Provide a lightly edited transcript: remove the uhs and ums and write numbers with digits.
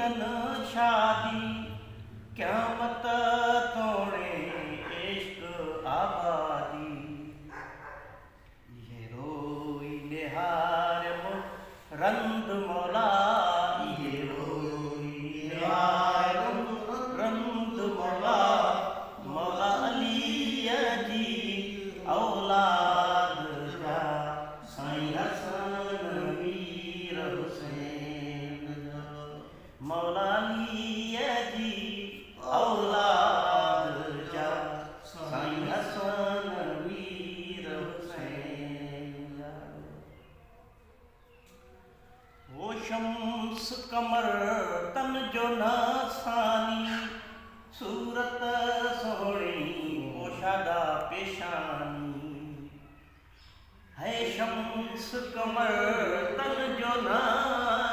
दीदन शादी क़यामत तोड़े इश्क आबादी ये रोई निहार रंद मौला ये रोई निहार रंद मौला मौला अली जी औलाद जा साईं हसन वीर हुसैन जा मौला अली जी औलाद जा साईं हसन वीर हुसैन जा वो शम्स कमर तन जो नासानी सूरत सोहणी पोशादा पेशानी है शम्स कमर तन जो नासानी